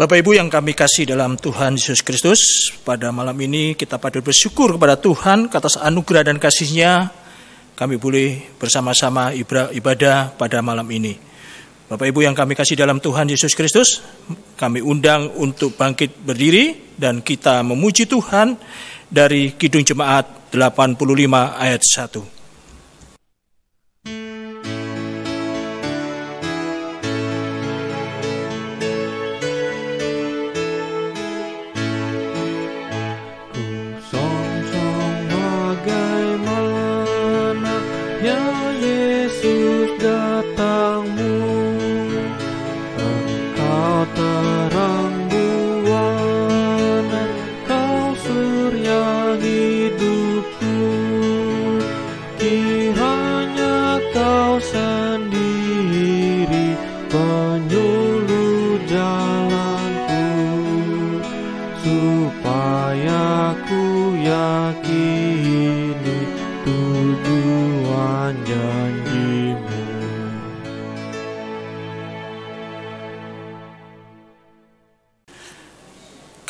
Bapak Ibu yang kami kasih dalam Tuhan Yesus Kristus, pada malam ini kita patut bersyukur kepada Tuhan atas anugerah dan kasih-Nya. Kami boleh bersama-sama ibadah pada malam ini. Bapak Ibu yang kami kasih dalam Tuhan Yesus Kristus, kami undang untuk bangkit berdiri dan kita memuji Tuhan dari Kidung Jemaat 85 ayat 1.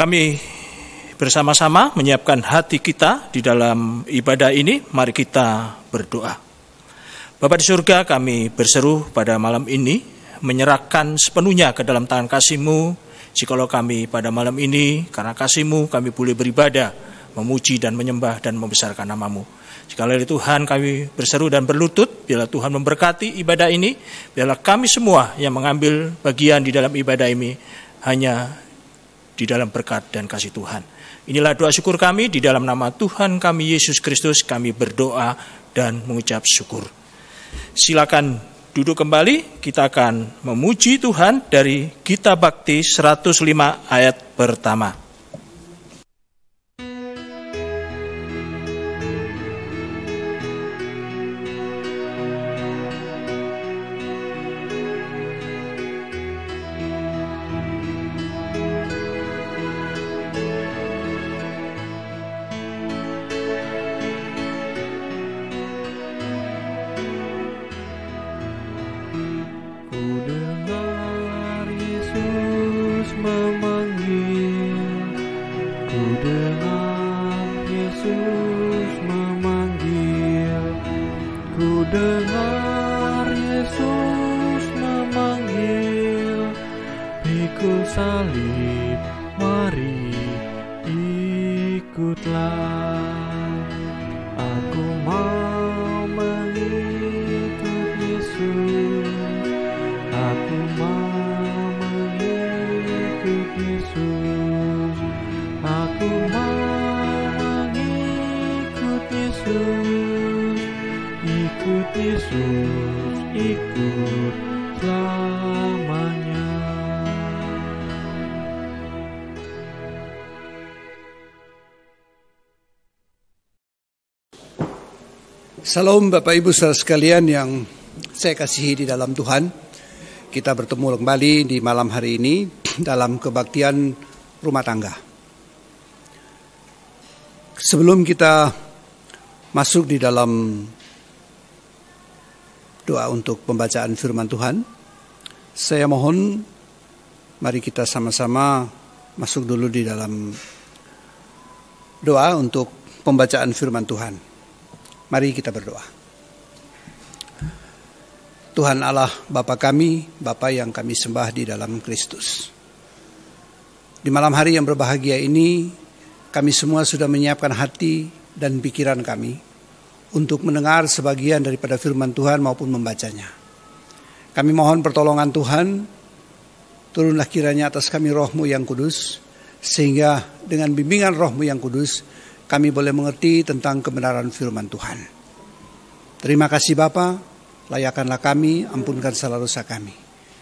Kami bersama-sama menyiapkan hati kita di dalam ibadah ini. Mari kita berdoa. Bapa di surga, kami berseru pada malam ini menyerahkan sepenuhnya ke dalam tangan kasih-Mu. Jikalau kami pada malam ini karena kasih-Mu kami boleh beribadah, memuji dan menyembah dan membesarkan nama-Mu. Jikalau Tuhan kami berseru dan berlutut, biarlah Tuhan memberkati ibadah ini. Biarlah kami semua yang mengambil bagian di dalam ibadah ini hanya di dalam berkat dan kasih Tuhan. Inilah doa syukur kami di dalam nama Tuhan kami Yesus Kristus. Kami berdoa dan mengucap syukur. Silakan duduk kembali. Kita akan memuji Tuhan dari Gita Bhakti 105 ayat pertama. Salam Bapak Ibu saudara sekalian yang saya kasihi di dalam Tuhan. Kita bertemu kembali di malam hari ini dalam kebaktian rumah tangga. Sebelum kita masuk di dalam doa untuk pembacaan firman Tuhan, saya mohon mari kita sama-sama masuk dulu di dalam doa untuk pembacaan firman Tuhan. Mari kita berdoa. Tuhan Allah Bapa kami, Bapa yang kami sembah di dalam Kristus. Di malam hari yang berbahagia ini, kami semua sudah menyiapkan hati dan pikiran kami untuk mendengar sebagian daripada firman Tuhan maupun membacanya. Kami mohon pertolongan Tuhan, turunlah kiranya atas kami Roh-Mu yang kudus, sehingga dengan bimbingan Roh-Mu yang kudus, kami boleh mengerti tentang kebenaran firman Tuhan. Terima kasih Bapa, layakkanlah kami, ampunkan salah dosa kami.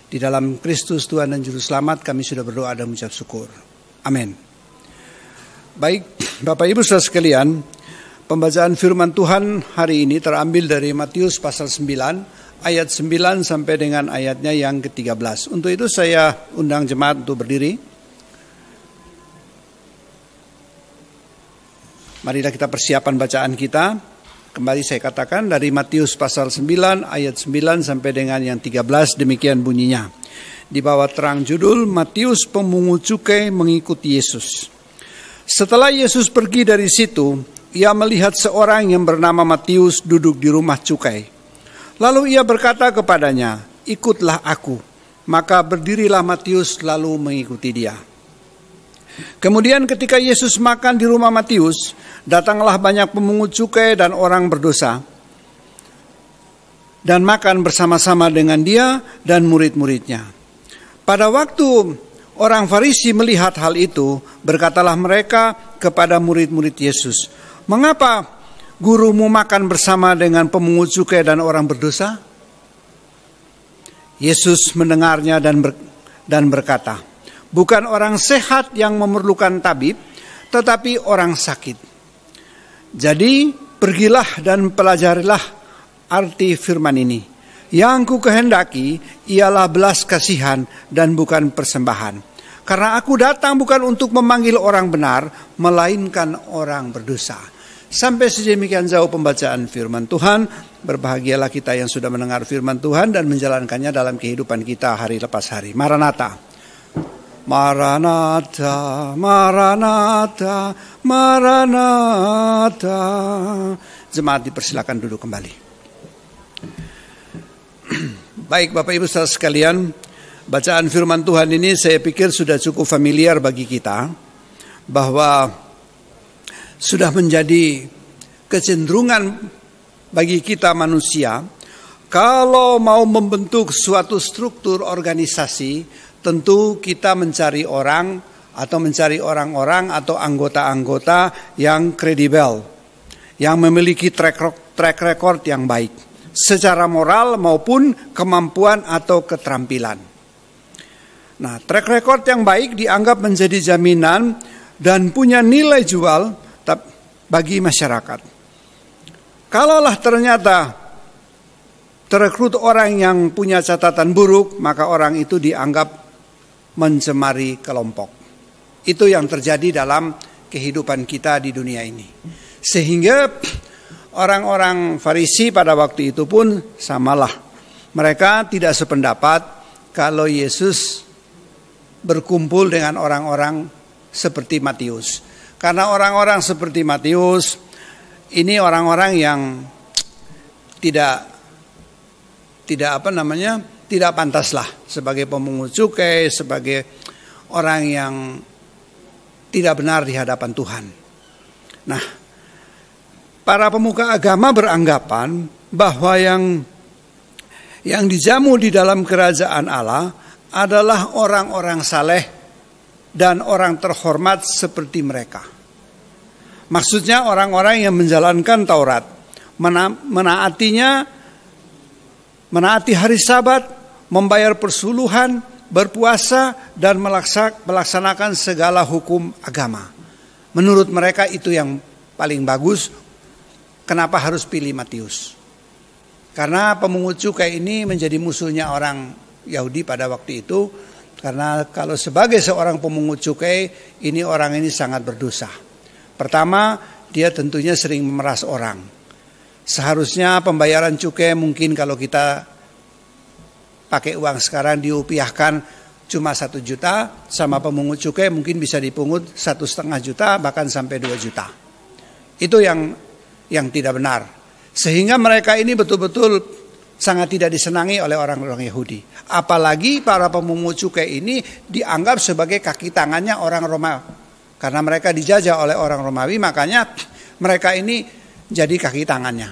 Di dalam Kristus Tuhan dan Juru Selamat kami sudah berdoa dan mengucap syukur. Amin. Baik, Bapak Ibu saudara sekalian, pembacaan firman Tuhan hari ini terambil dari Matius pasal 9, ayat 9 sampai dengan ayatnya yang ke-13. Untuk itu saya undang jemaat untuk berdiri. Marilah kita persiapan bacaan kita. Kembali saya katakan dari Matius pasal 9 ayat 9 sampai dengan yang 13 demikian bunyinya. di bawah terang judul Matius Pemungut Cukai Mengikuti Yesus. Setelah Yesus pergi dari situ, ia melihat seorang yang bernama Matius duduk di rumah cukai. Lalu ia berkata kepadanya, "Ikutlah aku." Maka berdirilah Matius lalu mengikuti dia. Kemudian ketika Yesus makan di rumah Matius, datanglah banyak pemungut cukai dan orang berdosa, dan makan bersama-sama dengan dia dan murid-muridnya. Pada waktu orang Farisi melihat hal itu, berkatalah mereka kepada murid-murid Yesus, "Mengapa gurumu makan bersama dengan pemungut cukai dan orang berdosa?" Yesus mendengarnya dan berkata, "Bukan orang sehat yang memerlukan tabib, tetapi orang sakit. Jadi pergilah dan pelajarilah arti firman ini. Yang ku kehendaki ialah belas kasihan dan bukan persembahan. Karena aku datang bukan untuk memanggil orang benar, melainkan orang berdosa." Sampai sedemikian jauh pembacaan firman Tuhan. Berbahagialah kita yang sudah mendengar firman Tuhan dan menjalankannya dalam kehidupan kita hari lepas hari. Maranatha. Maranatha, Maranatha, Maranatha. Jemaat dipersilakan duduk kembali. Baik Bapak Ibu saudara sekalian, bacaan firman Tuhan ini saya pikir sudah cukup familiar bagi kita, bahwa sudah menjadi kecenderungan bagi kita manusia, kalau mau membentuk suatu struktur organisasi, tentu kita mencari orang atau mencari orang-orang atau anggota-anggota yang kredibel, yang memiliki track record yang baik, secara moral maupun kemampuan atau keterampilan. Nah, track record yang baik dianggap menjadi jaminan dan punya nilai jual bagi masyarakat. Kalaulah ternyata terekrut orang yang punya catatan buruk, maka orang itu dianggap mencemari kelompok. Itu yang terjadi dalam kehidupan kita di dunia ini. Sehingga orang-orang Farisi pada waktu itu pun samalah. Mereka tidak sependapat kalau Yesus berkumpul dengan orang-orang seperti Matius. Karena orang-orang seperti Matius ini orang-orang yang tidak pantaslah sebagai pemungut cukai, sebagai orang yang tidak benar di hadapan Tuhan. Nah, para pemuka agama beranggapan bahwa yang dijamu di dalam kerajaan Allah adalah orang-orang saleh dan orang terhormat seperti mereka. Maksudnya orang-orang yang menjalankan Taurat, menaati hari Sabat, membayar persuluhan, berpuasa, dan melaksanakan segala hukum agama. Menurut mereka itu yang paling bagus. Kenapa harus pilih Matius? Karena pemungut cukai ini menjadi musuhnya orang Yahudi pada waktu itu. Karena kalau sebagai seorang pemungut cukai, orang ini sangat berdosa. Pertama, dia tentunya sering memeras orang. Seharusnya pembayaran cukai mungkin kalau kita pakai uang sekarang diupiahkan cuma 1 juta, sama pemungut cukai mungkin bisa dipungut 1,5 juta bahkan sampai 2 juta. Itu yang tidak benar. Sehingga mereka ini betul-betul sangat tidak disenangi oleh orang-orang Yahudi. Apalagi para pemungut cukai ini dianggap sebagai kaki tangannya orang Romawi. Karena mereka dijajah oleh orang Romawi, makanya mereka ini jadi kaki tangannya.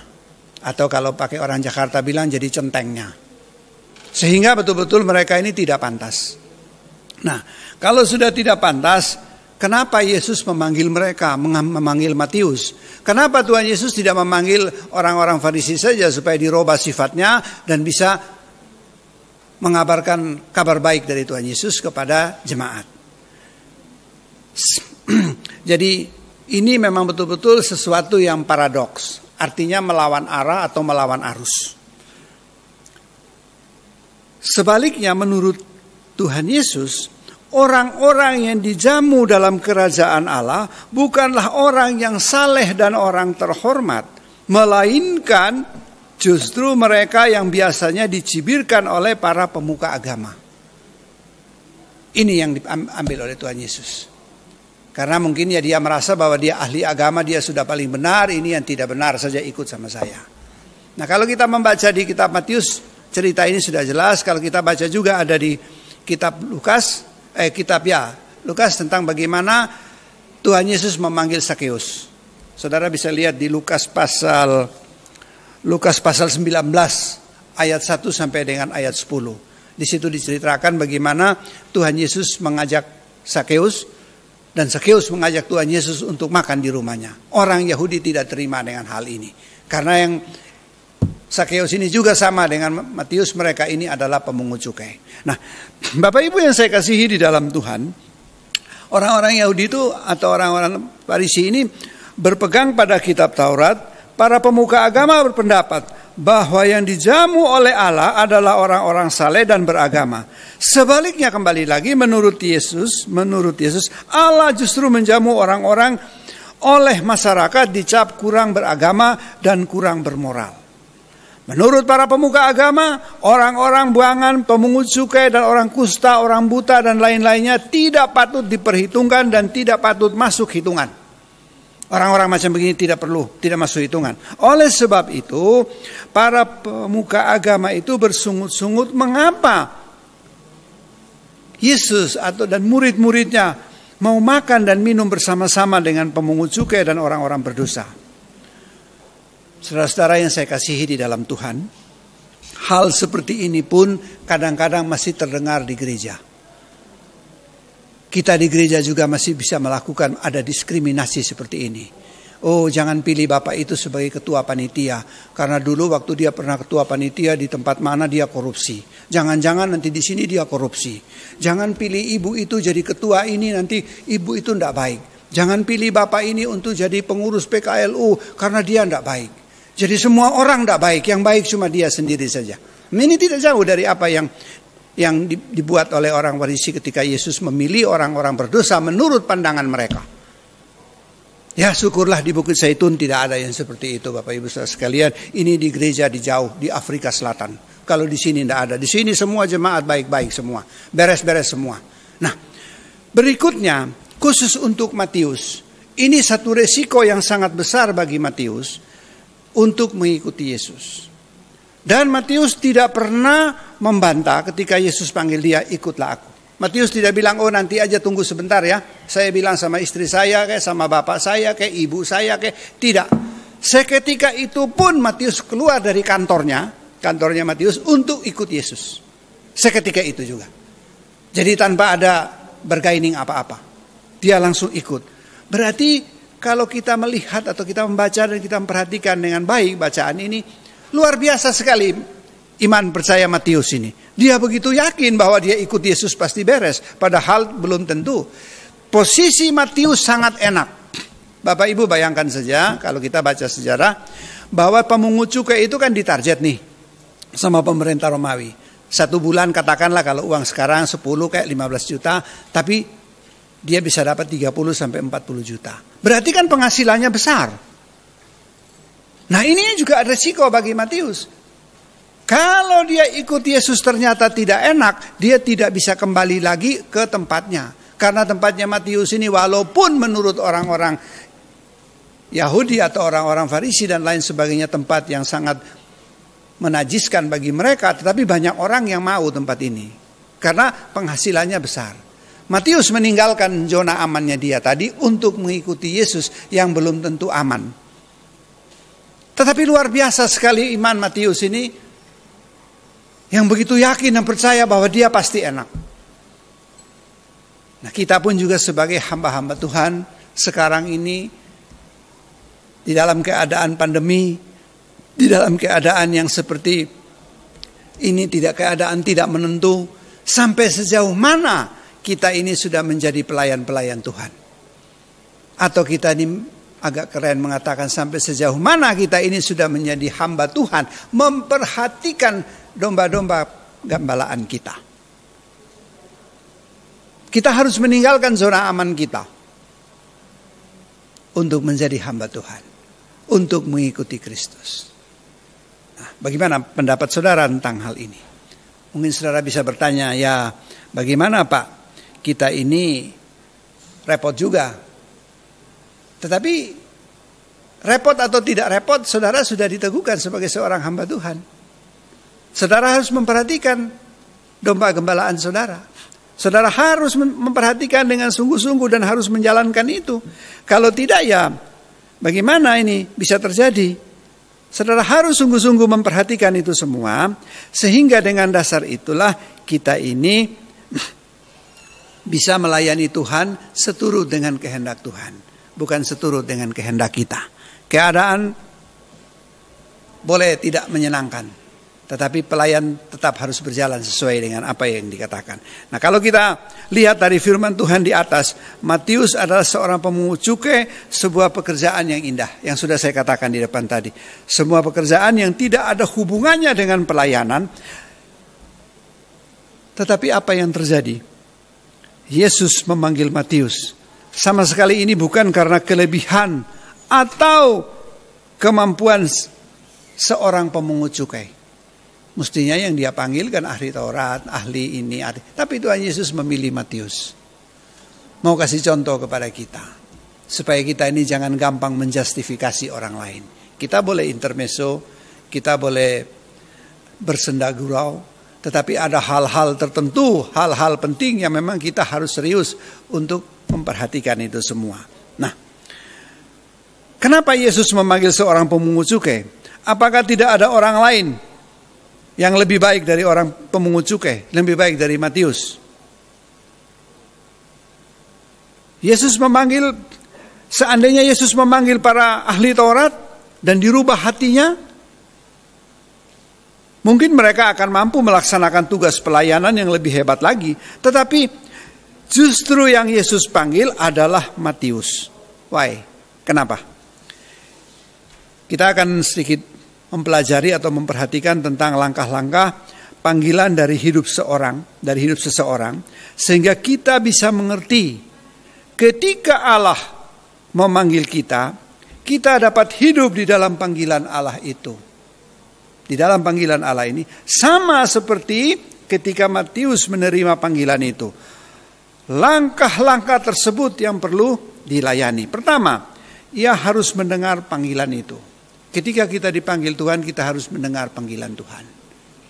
Atau kalau pakai orang Jakarta bilang jadi centengnya. Sehingga betul-betul mereka ini tidak pantas. Nah, kalau sudah tidak pantas, kenapa Yesus memanggil mereka, memanggil Matius? Kenapa Tuhan Yesus tidak memanggil orang-orang Farisi saja supaya dirubah sifatnya dan bisa mengabarkan kabar baik dari Tuhan Yesus kepada jemaat? Jadi ini memang betul-betul sesuatu yang paradoks. Artinya melawan arah atau melawan arus. Sebaliknya menurut Tuhan Yesus, orang-orang yang dijamu dalam kerajaan Allah bukanlah orang yang saleh dan orang terhormat, melainkan justru mereka yang biasanya dicibirkan oleh para pemuka agama. Ini yang diambil oleh Tuhan Yesus. Karena mungkin ya dia merasa bahwa dia ahli agama, dia sudah paling benar, ini yang tidak benar saja ikut sama saya. Nah kalau kita membaca di kitab Matius, cerita ini sudah jelas. Kalau kita baca juga ada di kitab Lukas tentang bagaimana Tuhan Yesus memanggil Sakeus. Saudara bisa lihat di Lukas pasal 19 ayat 1 sampai dengan ayat 10. Di situ diceritakan bagaimana Tuhan Yesus mengajak Sakeus dan Sakeus mengajak Tuhan Yesus untuk makan di rumahnya. Orang Yahudi tidak terima dengan hal ini. Karena yang Sakeus ini juga sama dengan Matius, mereka ini adalah pemungut cukai. Nah, Bapak Ibu yang saya kasihi di dalam Tuhan, orang-orang Yahudi itu atau orang-orang Farisi ini berpegang pada kitab Taurat. Para pemuka agama berpendapat bahwa yang dijamu oleh Allah adalah orang-orang saleh dan beragama. Sebaliknya kembali lagi menurut Yesus, Allah justru menjamu orang-orang oleh masyarakat dicap kurang beragama dan kurang bermoral. Menurut para pemuka agama, orang-orang buangan, pemungut cukai dan orang kusta, orang buta dan lain-lainnya tidak patut diperhitungkan dan tidak patut masuk hitungan. Orang-orang macam begini tidak masuk hitungan. Oleh sebab itu, para pemuka agama itu bersungut-sungut mengapa Yesus dan murid-muridnya mau makan dan minum bersama-sama dengan pemungut cukai dan orang-orang berdosa. Saudara-saudara yang saya kasihi di dalam Tuhan, hal seperti ini pun kadang-kadang masih terdengar di gereja. Kita di gereja juga masih bisa melakukan ada diskriminasi seperti ini. Oh, jangan pilih bapak itu sebagai ketua panitia, karena dulu waktu dia pernah ketua panitia di tempat mana dia korupsi. Jangan-jangan nanti di sini dia korupsi. Jangan pilih ibu itu jadi ketua ini, nanti ibu itu tidak baik. Jangan pilih bapak ini untuk jadi pengurus PKLU, karena dia tidak baik. Jadi semua orang tidak baik, yang baik cuma dia sendiri saja. Ini tidak jauh dari apa yang dibuat oleh orang Farisi ketika Yesus memilih orang-orang berdosa menurut pandangan mereka. Ya, syukurlah di Bukit Zaitun tidak ada yang seperti itu, Bapak Ibu Saudara sekalian. Ini di gereja di jauh di Afrika Selatan. Kalau di sini tidak ada. Di sini semua jemaat baik-baik semua, beres-beres semua. Nah, berikutnya khusus untuk Matius, ini satu resiko yang sangat besar bagi Matius untuk mengikuti Yesus. Dan Matius tidak pernah membantah ketika Yesus panggil dia, ikutlah aku. Matius tidak bilang, oh nanti aja tunggu sebentar ya. Saya bilang sama istri saya, kayak sama bapak saya, kayak ibu saya, kayak tidak. Seketika itu pun Matius keluar dari kantornya Matius untuk ikut Yesus. Seketika itu juga. Jadi tanpa ada bergaining apa-apa. Dia langsung ikut. Berarti kalau kita melihat atau kita membaca dan kita memperhatikan dengan baik bacaan ini, luar biasa sekali iman percaya Matius ini. Dia begitu yakin bahwa dia ikut Yesus pasti beres. Padahal belum tentu. Posisi Matius sangat enak. Bapak Ibu bayangkan saja kalau kita baca sejarah bahwa pemungut cukai itu kan ditarget nih sama pemerintah Romawi. 1 bulan katakanlah kalau uang sekarang 10 kayak 15 juta. Tapi dia bisa dapat 30 sampai 40 juta. Berarti kan penghasilannya besar. Nah ini juga ada risiko bagi Matius. Kalau dia ikut Yesus ternyata tidak enak, dia tidak bisa kembali lagi ke tempatnya. Karena tempatnya Matius ini walaupun menurut orang-orang Yahudi atau orang-orang Farisi dan lain sebagainya tempat yang sangat menajiskan bagi mereka, tetapi banyak orang yang mau tempat ini. Karena penghasilannya besar. Matius meninggalkan zona amannya dia tadi untuk mengikuti Yesus yang belum tentu aman. Tetapi luar biasa sekali iman Matius ini yang begitu yakin dan percaya bahwa dia pasti enak. Nah kita pun juga sebagai hamba-hamba Tuhan sekarang ini di dalam keadaan pandemi, di dalam keadaan yang seperti ini keadaan tidak menentu, sampai sejauh mana kita ini sudah menjadi pelayan-pelayan Tuhan. Atau kita ini agak keren mengatakan sampai sejauh mana kita ini sudah menjadi hamba Tuhan, memperhatikan domba-domba gembalaan kita. Kita harus meninggalkan zona aman kita untuk menjadi hamba Tuhan, untuk mengikuti Kristus. Nah, bagaimana pendapat saudara tentang hal ini? Mungkin saudara bisa bertanya, ya bagaimana Pak? kita ini repot juga. Tetapi repot atau tidak repot, saudara sudah diteguhkan sebagai seorang hamba Tuhan. Saudara harus memperhatikan domba gembalaan saudara. Saudara harus memperhatikan dengan sungguh-sungguh dan harus menjalankan itu. Kalau tidak, ya bagaimana ini bisa terjadi? Saudara harus sungguh-sungguh memperhatikan itu semua, sehingga dengan dasar itulah kita ini bisa melayani Tuhan seturut dengan kehendak Tuhan, bukan seturut dengan kehendak kita. Keadaan boleh tidak menyenangkan, tetapi pelayan tetap harus berjalan sesuai dengan apa yang dikatakan. Nah, kalau kita lihat dari firman Tuhan di atas, Matius adalah seorang pemungut cukai, sebuah pekerjaan yang indah, yang sudah saya katakan di depan tadi. Semua pekerjaan yang tidak ada hubungannya dengan pelayanan. Tetapi apa yang terjadi? Yesus memanggil Matius. Sama sekali ini bukan karena kelebihan atau kemampuan seorang pemungut cukai. Mestinya yang dia panggil kan ahli Taurat, ahli ini, ahli. Tapi Tuhan Yesus memilih Matius. Mau kasih contoh kepada kita, supaya kita ini jangan gampang menjustifikasi orang lain. Kita boleh intermezzo, kita boleh bersenda gurau, tetapi ada hal-hal tertentu, hal-hal penting yang memang kita harus serius untuk memperhatikan itu semua. Nah, kenapa Yesus memanggil seorang pemungut cukai? Apakah tidak ada orang lain yang lebih baik dari orang pemungut cukai, lebih baik dari Matius? Yesus memanggil, seandainya Yesus memanggil para ahli Taurat dan dirubah hatinya, mungkin mereka akan mampu melaksanakan tugas pelayanan yang lebih hebat lagi. Tetapi justru yang Yesus panggil adalah Matius. Why? Kenapa? Kita akan sedikit mempelajari atau memperhatikan tentang langkah-langkah panggilan dari hidup seseorang, sehingga kita bisa mengerti ketika Allah memanggil kita, kita dapat hidup di dalam panggilan Allah itu. Di dalam panggilan Allah ini sama seperti ketika Matius menerima panggilan itu. Langkah-langkah tersebut yang perlu dilayani. Pertama, ia harus mendengar panggilan itu. Ketika kita dipanggil Tuhan, kita harus mendengar panggilan Tuhan.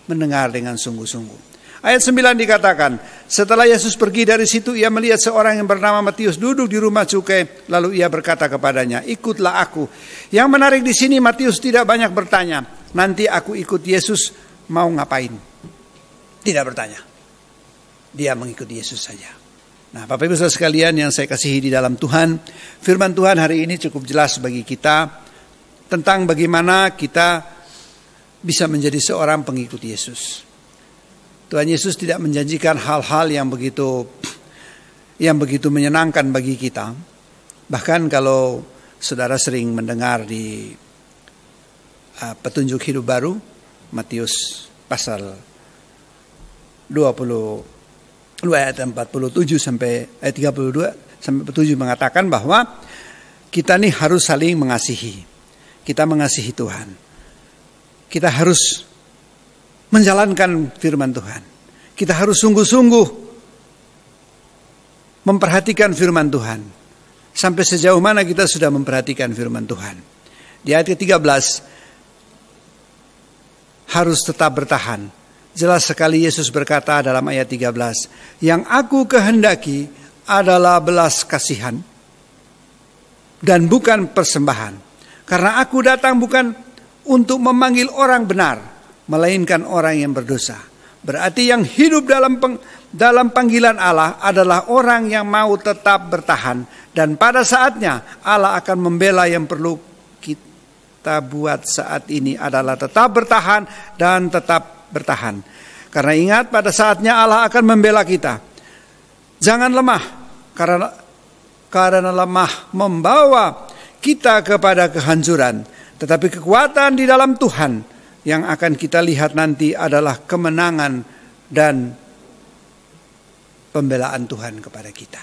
Mendengar dengan sungguh-sungguh. Ayat 9 dikatakan, setelah Yesus pergi dari situ, ia melihat seorang yang bernama Matius duduk di rumah cukai. Lalu ia berkata kepadanya, ikutlah aku. Yang menarik di sini, Matius tidak banyak bertanya, nanti aku ikut Yesus, mau ngapain? Tidak bertanya. Dia mengikuti Yesus saja. Nah, Bapak Ibu Saudara sekalian yang saya kasihi di dalam Tuhan, firman Tuhan hari ini cukup jelas bagi kita tentang bagaimana kita bisa menjadi seorang pengikut Yesus. Tuhan Yesus tidak menjanjikan hal-hal yang begitu menyenangkan bagi kita. Bahkan kalau saudara sering mendengar di petunjuk hidup baru, Matius pasal 2 ayat 47 sampai ayat 32 sampai 47 mengatakan bahwa kita nih harus saling mengasihi. Kita mengasihi Tuhan. Kita harus menjalankan firman Tuhan. Kita harus sungguh-sungguh memperhatikan firman Tuhan. Sampai sejauh mana kita sudah memperhatikan firman Tuhan. Di ayat ke-13 harus tetap bertahan. Jelas sekali Yesus berkata dalam ayat 13, yang aku kehendaki adalah belas kasihan dan bukan persembahan. Karena aku datang bukan untuk memanggil orang benar, melainkan orang yang berdosa. Berarti yang hidup dalam panggilan Allah adalah orang yang mau tetap bertahan. Dan pada saatnya Allah akan membela. Yang perlu kita buat saat ini adalah tetap bertahan dan tetap bertahan. Karena ingat, pada saatnya Allah akan membela kita. Jangan lemah, karena lemah membawa kita kepada kehancuran. Tetapi kekuatan di dalam Tuhan yang akan kita lihat nanti adalah kemenangan dan pembelaan Tuhan kepada kita.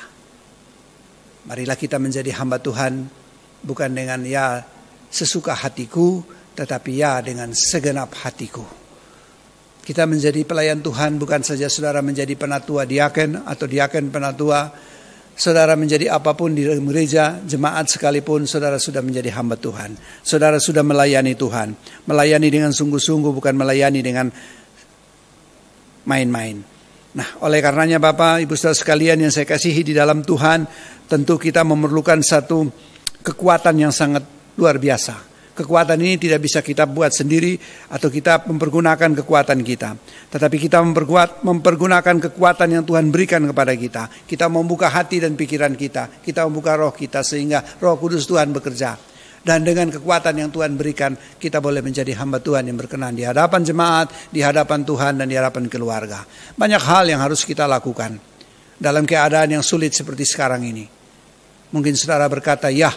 Marilah kita menjadi hamba Tuhan, bukan dengan sesuka hatiku, tetapi dengan segenap hatiku. Kita menjadi pelayan Tuhan bukan saja saudara menjadi penatua diaken atau diaken penatua, saudara menjadi apapun di gereja, jemaat sekalipun, saudara sudah menjadi hamba Tuhan. Saudara sudah melayani Tuhan, melayani dengan sungguh-sungguh, bukan melayani dengan main-main. Nah, oleh karenanya Bapak, Ibu saudara sekalian yang saya kasihi di dalam Tuhan, tentu kita memerlukan satu kekuatan yang sangat luar biasa. Kekuatan ini tidak bisa kita buat sendiri atau kita mempergunakan kekuatan kita. Tetapi kita mempergunakan kekuatan yang Tuhan berikan kepada kita. Kita membuka hati dan pikiran kita. Kita membuka roh kita sehingga Roh Kudus Tuhan bekerja. Dan dengan kekuatan yang Tuhan berikan, kita boleh menjadi hamba Tuhan yang berkenan di hadapan jemaat, di hadapan Tuhan dan di hadapan keluarga. Banyak hal yang harus kita lakukan dalam keadaan yang sulit seperti sekarang ini. Mungkin saudara berkata, ya,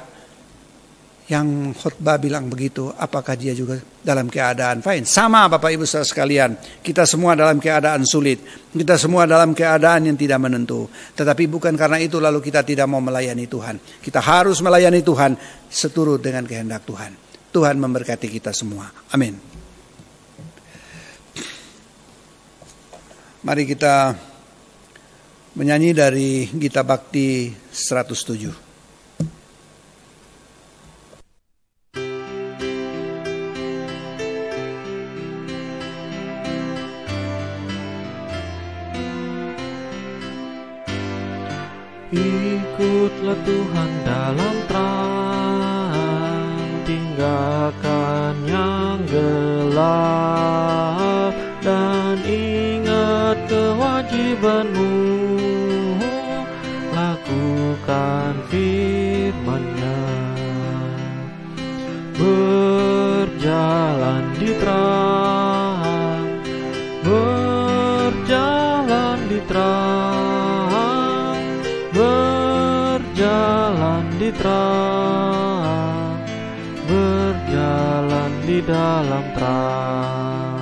yang khotbah bilang begitu, apakah dia juga dalam keadaan fine? Sama Bapak Ibu saudara sekalian, kita semua dalam keadaan sulit, kita semua dalam keadaan yang tidak menentu. Tetapi bukan karena itu lalu kita tidak mau melayani Tuhan. Kita harus melayani Tuhan seturut dengan kehendak Tuhan. Tuhan memberkati kita semua. Amin. Mari kita menyanyi dari Gita Bakti 107. Ikutlah Tuhan dalam terang, tinggalkan yang gelap, dan ingat kewajibanmu, lakukan firman-Nya. Berjalan di terang, berjalan di terang, berjalan di terang, berjalan di dalam terang.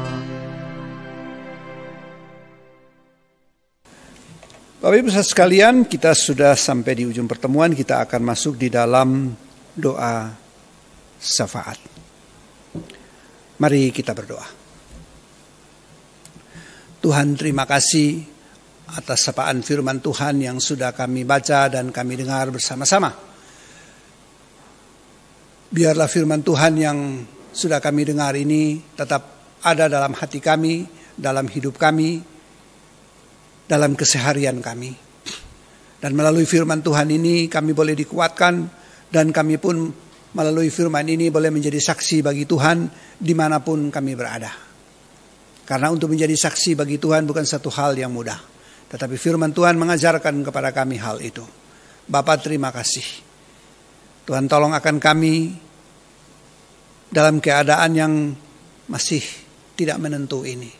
Bapak Ibu saudara sekalian, kita sudah sampai di ujung pertemuan. Kita akan masuk di dalam doa syafaat. Mari kita berdoa. Tuhan, terima kasih atas sapaan firman Tuhan yang sudah kami baca dan kami dengar bersama-sama. Biarlah firman Tuhan yang sudah kami dengar ini tetap ada dalam hati kami, dalam hidup kami, dalam keseharian kami. Dan melalui firman Tuhan ini kami boleh dikuatkan, dan kami pun melalui firman ini boleh menjadi saksi bagi Tuhan dimanapun kami berada. Karena untuk menjadi saksi bagi Tuhan bukan satu hal yang mudah, tetapi firman Tuhan mengajarkan kepada kami hal itu. Bapa, terima kasih. Tuhan, tolong akan kami dalam keadaan yang masih tidak menentu ini.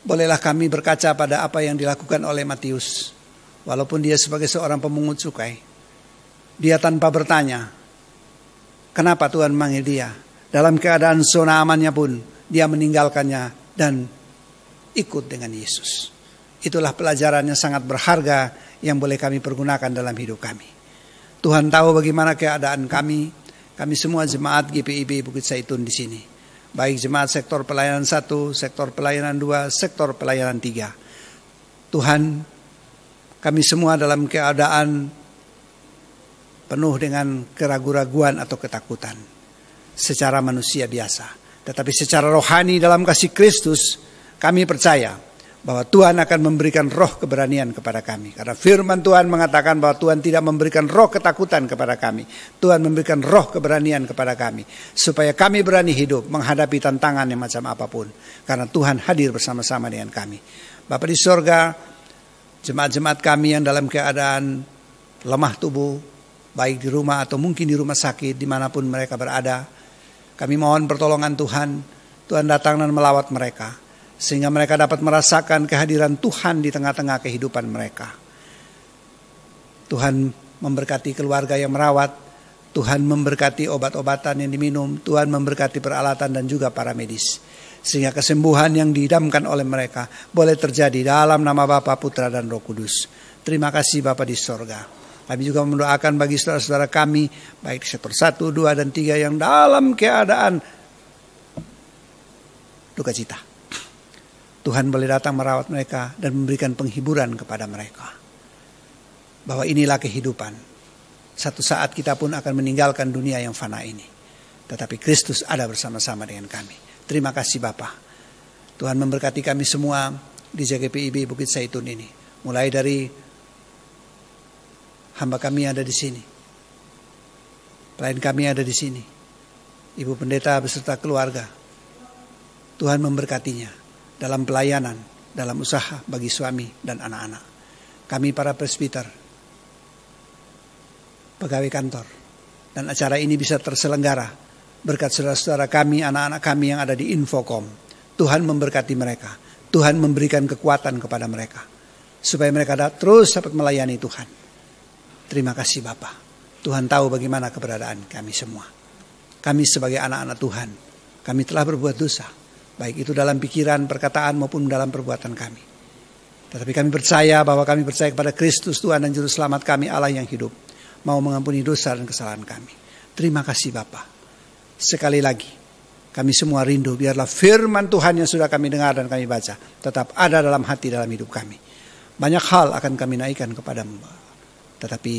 Bolehlah kami berkaca pada apa yang dilakukan oleh Matius. Walaupun dia sebagai seorang pemungut cukai, dia tanpa bertanya kenapa Tuhan memanggil dia. Dalam keadaan zona amannya pun dia meninggalkannya dan ikut dengan Yesus. Itulah pelajaran yang sangat berharga yang boleh kami pergunakan dalam hidup kami. Tuhan tahu bagaimana keadaan kami. Kami semua jemaat GPIB Bukit Zaitun di sini. Baik jemaat sektor pelayanan 1, sektor pelayanan 2, sektor pelayanan 3. Tuhan, kami semua dalam keadaan penuh dengan keraguan-raguan atau ketakutan secara manusia biasa. Tetapi secara rohani dalam kasih Kristus, kami percaya bahwa Tuhan akan memberikan roh keberanian kepada kami. Karena firman Tuhan mengatakan bahwa Tuhan tidak memberikan roh ketakutan kepada kami. Tuhan memberikan roh keberanian kepada kami. Supaya kami berani hidup menghadapi tantangan yang macam apapun. Karena Tuhan hadir bersama-sama dengan kami. Bapa di sorga, jemaat-jemaat kami yang dalam keadaan lemah tubuh, baik di rumah atau mungkin di rumah sakit, dimanapun mereka berada, kami mohon pertolongan Tuhan. Tuhan datang dan melawat mereka, sehingga mereka dapat merasakan kehadiran Tuhan di tengah-tengah kehidupan mereka. Tuhan memberkati keluarga yang merawat, Tuhan memberkati obat-obatan yang diminum, Tuhan memberkati peralatan dan juga para medis. Sehingga kesembuhan yang diidamkan oleh mereka boleh terjadi dalam nama Bapa, Putra, dan Roh Kudus. Terima kasih Bapa di sorga. Kami juga mendoakan bagi saudara-saudara kami, baik di sektor 1, 2, dan 3 yang dalam keadaan duka cita. Tuhan boleh datang merawat mereka dan memberikan penghiburan kepada mereka. Bahwa inilah kehidupan. Satu saat kita pun akan meninggalkan dunia yang fana ini. Tetapi Kristus ada bersama-sama dengan kami. Terima kasih Bapa. Tuhan memberkati kami semua di JGPIB Bukit Zaitun ini. Mulai dari hamba kami yang ada di sini. Pelayan kami yang ada di sini. Ibu pendeta beserta keluarga. Tuhan memberkatinya dalam pelayanan, dalam usaha bagi suami dan anak-anak. Kami para presbiter, pegawai kantor, dan acara ini bisa terselenggara berkat saudara-saudara kami, anak-anak kami yang ada di Infocom. Tuhan memberkati mereka. Tuhan memberikan kekuatan kepada mereka supaya mereka terus dapat melayani Tuhan. Terima kasih Bapa. Tuhan tahu bagaimana keberadaan kami semua. Kami sebagai anak-anak Tuhan, kami telah berbuat dosa, baik itu dalam pikiran, perkataan maupun dalam perbuatan kami. Tetapi kami percaya bahwa kami percaya kepada Kristus Tuhan dan Juru Selamat kami, Allah yang hidup, mau mengampuni dosa dan kesalahan kami. Terima kasih Bapa. Sekali lagi, kami semua rindu biarlah firman Tuhan yang sudah kami dengar dan kami baca tetap ada dalam hati, dalam hidup kami. Banyak hal akan kami naikkan kepadamu. Tetapi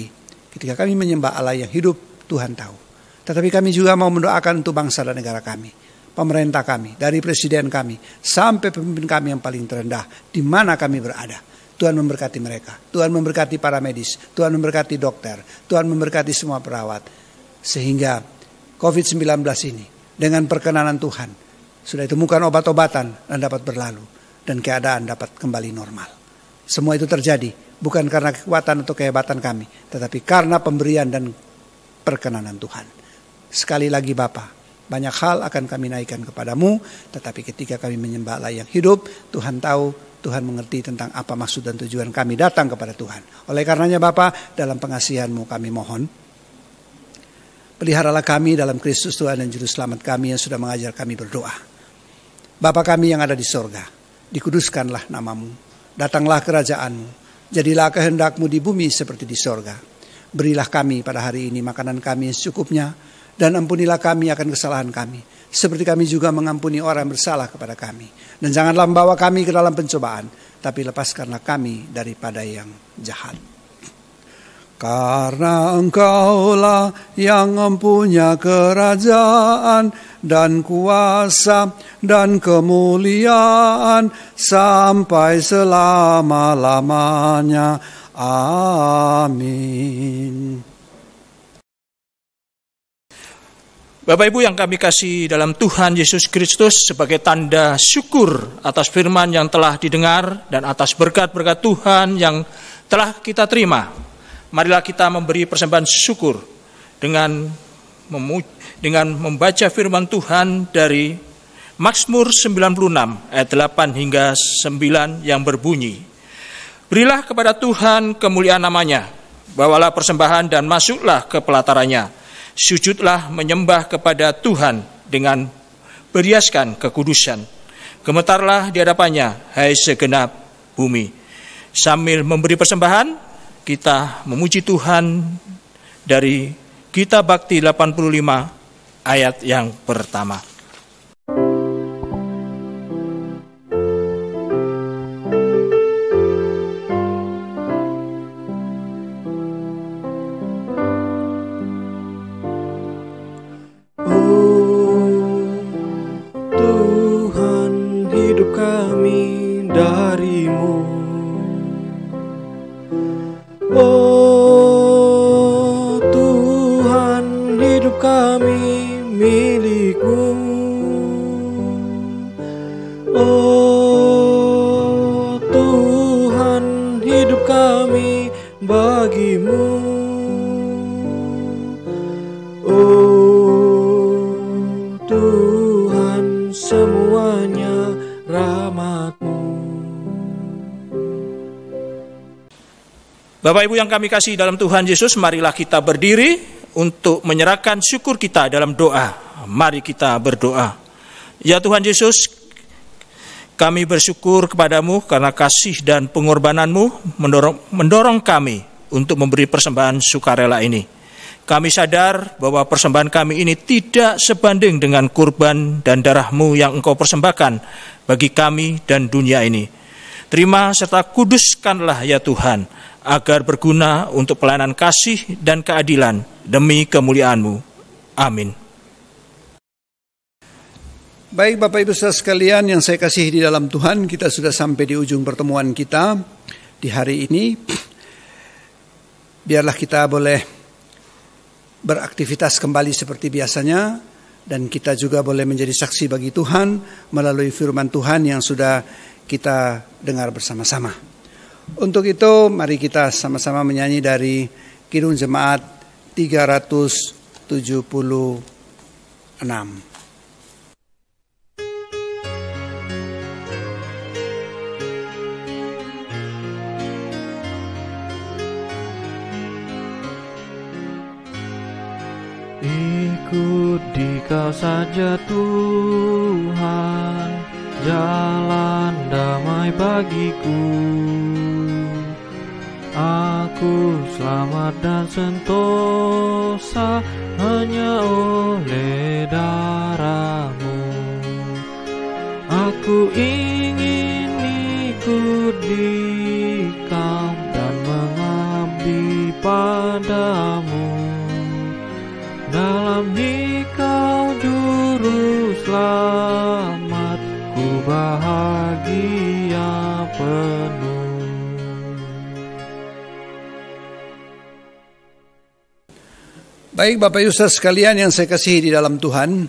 ketika kami menyembah Allah yang hidup, Tuhan tahu. Tetapi kami juga mau mendoakan untuk bangsa dan negara kami. Pemerintah kami, dari presiden kami, sampai pemimpin kami yang paling terendah, di mana kami berada. Tuhan memberkati mereka, Tuhan memberkati para medis, Tuhan memberkati dokter, Tuhan memberkati semua perawat. Sehingga COVID-19 ini, dengan perkenanan Tuhan, sudah ditemukan obat-obatan dan dapat berlalu. Dan keadaan dapat kembali normal. Semua itu terjadi, bukan karena kekuatan atau kehebatan kami, tetapi karena pemberian dan perkenanan Tuhan. Sekali lagi Bapa, banyak hal akan kami naikkan kepadamu, tetapi ketika kami menyembah Allah yang hidup, Tuhan tahu, Tuhan mengerti tentang apa maksud dan tujuan kami datang kepada Tuhan. Oleh karenanya Bapa, dalam pengasihan-Mu kami mohon, peliharalah kami dalam Kristus Tuhan dan Juru Selamat kami yang sudah mengajar kami berdoa. Bapa kami yang ada di sorga, dikuduskanlah nama-Mu, datanglah kerajaan-Mu, jadilah kehendak-Mu di bumi seperti di sorga. Berilah kami pada hari ini makanan kami yang secukupnya, dan ampunilah kami akan kesalahan kami, seperti kami juga mengampuni orang yang bersalah kepada kami. Dan janganlah membawa kami ke dalam pencobaan, tapi lepaskanlah kami daripada yang jahat. Karena Engkaulah yang mempunyai kerajaan dan kuasa dan kemuliaan sampai selama-lamanya. Amin. Bapak Ibu yang kami kasih dalam Tuhan Yesus Kristus, sebagai tanda syukur atas firman yang telah didengar dan atas berkat-berkat Tuhan yang telah kita terima, marilah kita memberi persembahan syukur dengan membaca firman Tuhan dari Mazmur 96 ayat 8 hingga 9 yang berbunyi, berilah kepada Tuhan kemuliaan namanya, bawalah persembahan dan masuklah ke pelatarannya. Sujudlah menyembah kepada Tuhan dengan beriaskan kekudusan. Gemetarlah di hadapannya, hai segenap bumi. Sambil memberi persembahan, kita memuji Tuhan dari Gita Bakti 85 ayat yang pertama. Bapak Ibu yang kami kasih dalam Tuhan Yesus, marilah kita berdiri untuk menyerahkan syukur kita dalam doa. Mari kita berdoa. Ya Tuhan Yesus, kami bersyukur kepadamu karena kasih dan pengorbananmu mendorong kami untuk memberi persembahan sukarela ini. Kami sadar bahwa persembahan kami ini tidak sebanding dengan kurban dan darah-Mu yang Engkau persembahkan bagi kami dan dunia ini. Terima serta kuduskanlah ya Tuhan, agar berguna untuk pelayanan kasih dan keadilan demi kemuliaan-Mu. Amin. Baik Bapak Ibu Saudara sekalian yang saya kasihi di dalam Tuhan, kita sudah sampai di ujung pertemuan kita di hari ini. Biarlah kita boleh beraktivitas kembali seperti biasanya, dan kita juga boleh menjadi saksi bagi Tuhan melalui firman Tuhan yang sudah kita dengar bersama-sama. Untuk itu mari kita sama-sama menyanyi dari Kidung Jemaat 376. Ikut Dikau saja Tuhan, jalan damai bagiku. Aku selamat dan sentosa hanya oleh darah-Mu. Aku ingin ikut Dikau dan mengabdi padamu. Dalam Dikau juru selamat, ku bahagia penuh. Baik Bapak Ibu Saudara sekalian yang saya kasihi di dalam Tuhan,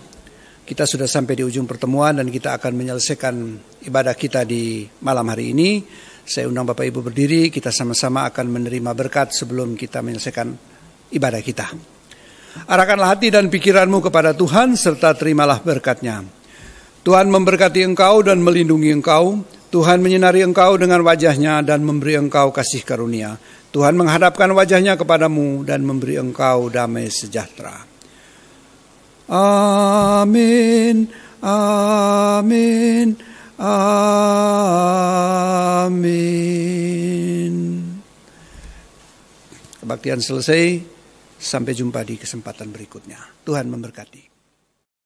kita sudah sampai di ujung pertemuan dan kita akan menyelesaikan ibadah kita di malam hari ini. Saya undang Bapak Ibu berdiri, kita sama-sama akan menerima berkat sebelum kita menyelesaikan ibadah kita. Arahkanlah hati dan pikiranmu kepada Tuhan serta terimalah berkat-Nya. Tuhan memberkati engkau dan melindungi engkau. Tuhan menyinari engkau dengan wajah-Nya dan memberi engkau kasih karunia. Tuhan menghadapkan wajah-Nya kepadamu dan memberi engkau damai sejahtera. Amin. Amin. Amin. Kebaktian selesai. Sampai jumpa di kesempatan berikutnya. Tuhan memberkati.